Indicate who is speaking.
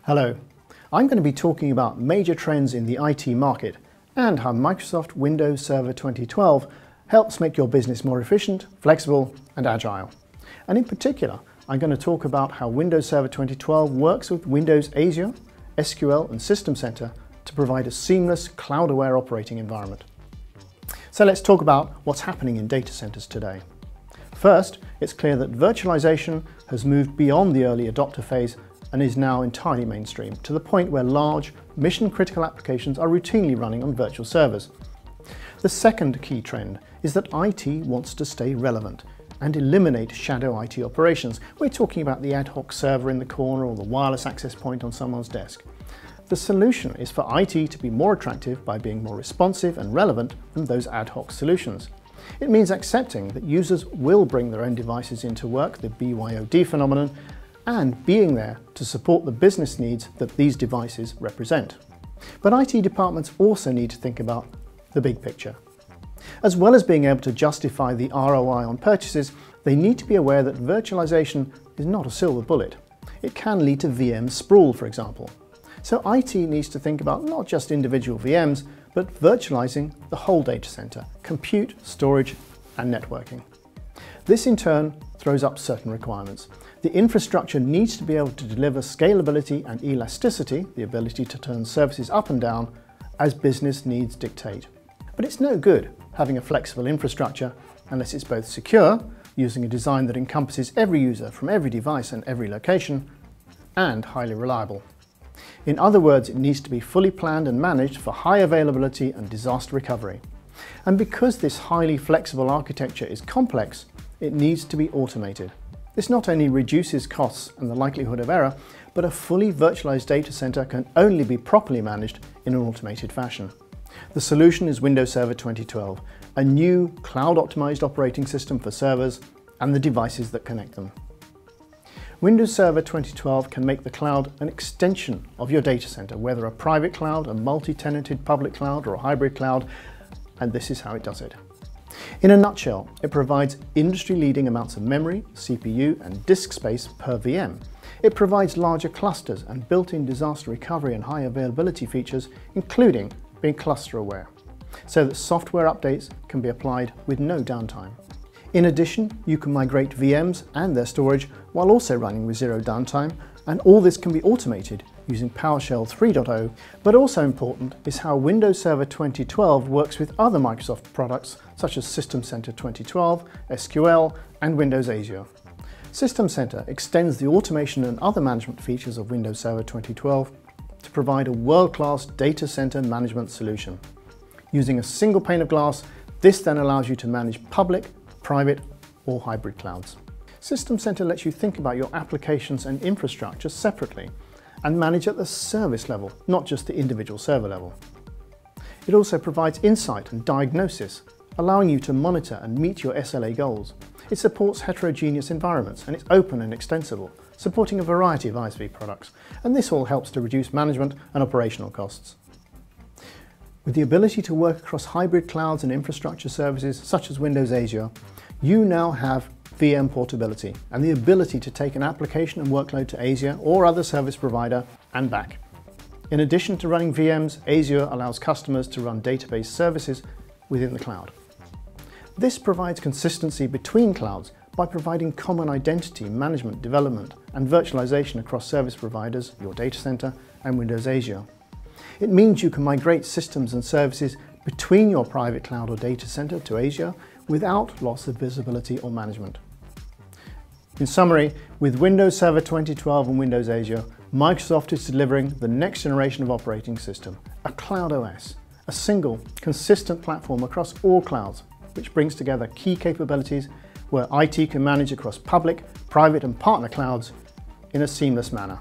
Speaker 1: Hello, I'm going to be talking about major trends in the IT market and how Microsoft Windows Server 2012 helps make your business more efficient, flexible and agile. And in particular, I'm going to talk about how Windows Server 2012 works with Windows Azure, SQL and System Center to provide a seamless cloud-aware operating environment. So let's talk about what's happening in data centers today. First, it's clear that virtualization has moved beyond the early adopter phase and is now entirely mainstream, to the point where large, mission-critical applications are routinely running on virtual servers. The second key trend is that IT wants to stay relevant and eliminate shadow IT operations. We're talking about the ad hoc server in the corner or the wireless access point on someone's desk. The solution is for IT to be more attractive by being more responsive and relevant than those ad hoc solutions. It means accepting that users will bring their own devices into work, the BYOD phenomenon, and being there to support the business needs that these devices represent. But IT departments also need to think about the big picture. As well as being able to justify the ROI on purchases, they need to be aware that virtualization is not a silver bullet. It can lead to VM sprawl, for example. So IT needs to think about not just individual VMs, but virtualizing the whole data center, compute, storage, and networking. This in turn throws up certain requirements. The infrastructure needs to be able to deliver scalability and elasticity, the ability to turn services up and down, as business needs dictate. But it's no good having a flexible infrastructure unless it's both secure, using a design that encompasses every user from every device and every location, and highly reliable. In other words, it needs to be fully planned and managed for high availability and disaster recovery. And because this highly flexible architecture is complex, it needs to be automated. This not only reduces costs and the likelihood of error, but a fully virtualized data center can only be properly managed in an automated fashion. The solution is Windows Server 2012, a new cloud-optimized operating system for servers and the devices that connect them. Windows Server 2012 can make the cloud an extension of your data center, whether a private cloud, a multi-tenanted public cloud, or a hybrid cloud, and this is how it does it. In a nutshell, it provides industry-leading amounts of memory, CPU, and disk space per VM. It provides larger clusters and built-in disaster recovery and high availability features, including being cluster-aware, so that software updates can be applied with no downtime. In addition, you can migrate VMs and their storage while also running with zero downtime, and all this can be automated using PowerShell 3.0, but also important is how Windows Server 2012 works with other Microsoft products such as System Center 2012, SQL, and Windows Azure. System Center extends the automation and other management features of Windows Server 2012 to provide a world-class data center management solution. Using a single pane of glass, this then allows you to manage public, private, or hybrid clouds. System Center lets you think about your applications and infrastructure separately and manage at the service level, not just the individual server level. It also provides insight and diagnosis, allowing you to monitor and meet your SLA goals. It supports heterogeneous environments and it's open and extensible, supporting a variety of ISV products, and this all helps to reduce management and operational costs. With the ability to work across hybrid clouds and infrastructure services such as Windows Azure, you now have VM portability and the ability to take an application and workload to Azure or other service provider and back. In addition to running VMs, Azure allows customers to run database services within the cloud. This provides consistency between clouds by providing common identity, management, development, and virtualization across service providers, your data center, and Windows Azure. It means you can migrate systems and services between your private cloud or data center to Azure without loss of visibility or management. In summary, with Windows Server 2012 and Windows Azure, Microsoft is delivering the next generation of operating system, a cloud OS, a single, consistent platform across all clouds, which brings together key capabilities where IT can manage across public, private, and partner clouds in a seamless manner.